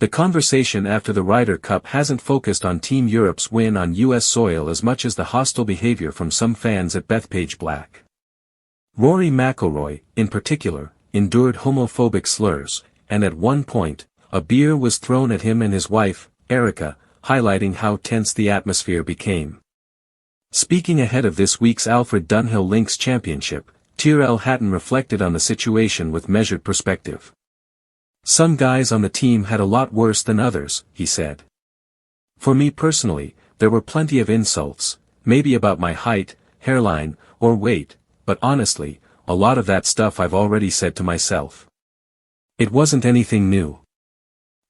The conversation after the Ryder Cup hasn't focused on Team Europe's win on US soil as much as the hostile behavior from some fans at Bethpage Black. Rory McIlroy, in particular, endured homophobic slurs, and at one point, a beer was thrown at him and his wife, Erica, highlighting how tense the atmosphere became. Speaking ahead of this week's Alfred Dunhill Links Championship, Tyrrell Hatton reflected on the situation with measured perspective. "Some guys on the team had a lot worse than others," he said. "For me personally, there were plenty of insults, maybe about my height, hairline, or weight, but honestly, a lot of that stuff I've already said to myself. It wasn't anything new."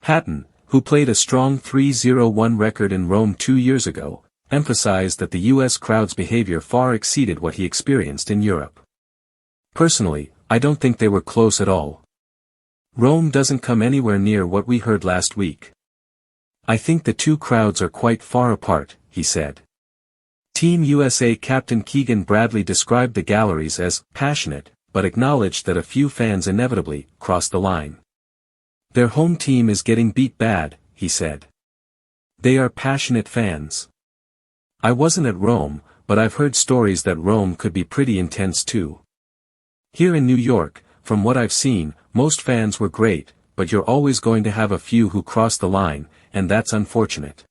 Hatton, who played a strong 3-0-1 record in Rome 2 years ago, emphasized that the US crowd's behavior far exceeded what he experienced in Europe. "Personally, I don't think they were close at all. Rome doesn't come anywhere near what we heard last week. I think the two crowds are quite far apart," he said. Team USA captain Keegan Bradley described the galleries as passionate, but acknowledged that a few fans inevitably crossed the line. "Their home team is getting beat bad," he said. "They are passionate fans. I wasn't at Rome, but I've heard stories that Rome could be pretty intense too. Here in New York, from what I've seen, most fans were great, but you're always going to have a few who cross the line, and that's unfortunate.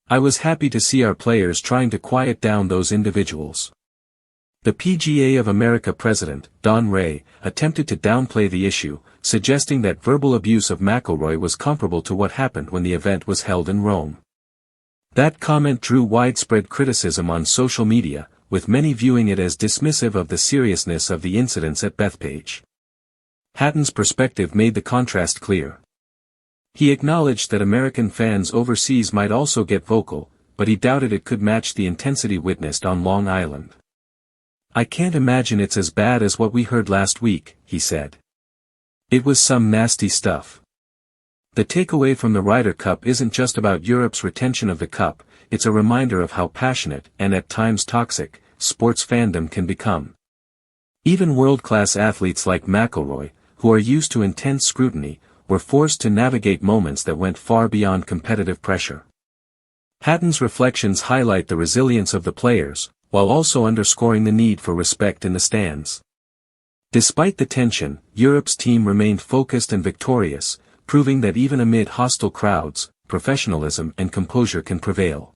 I was happy to see our players trying to quiet down those individuals." The PGA of America president, Don Rea, attempted to downplay the issue, suggesting that verbal abuse of McIlroy was comparable to what happened when the event was held in Rome. That comment drew widespread criticism on social media, with many viewing it as dismissive of the seriousness of the incidents at Bethpage. Hatton's perspective made the contrast clear. He acknowledged that American fans overseas might also get vocal, but he doubted it could match the intensity witnessed on Long Island. "I can't imagine it's as bad as what we heard last week," he said. "It was some nasty stuff." The takeaway from the Ryder Cup isn't just about Europe's retention of the cup, it's a reminder of how passionate, and at times toxic, sports fandom can become. Even world-class athletes like McIlroy, who are used to intense scrutiny, were forced to navigate moments that went far beyond competitive pressure. Hatton's reflections highlight the resilience of the players, while also underscoring the need for respect in the stands. Despite the tension, Europe's team remained focused and victorious, proving that even amid hostile crowds, professionalism and composure can prevail.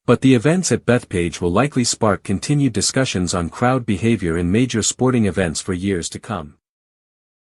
But the events at Bethpage will likely spark continued discussions on crowd behavior in major sporting events for years to come.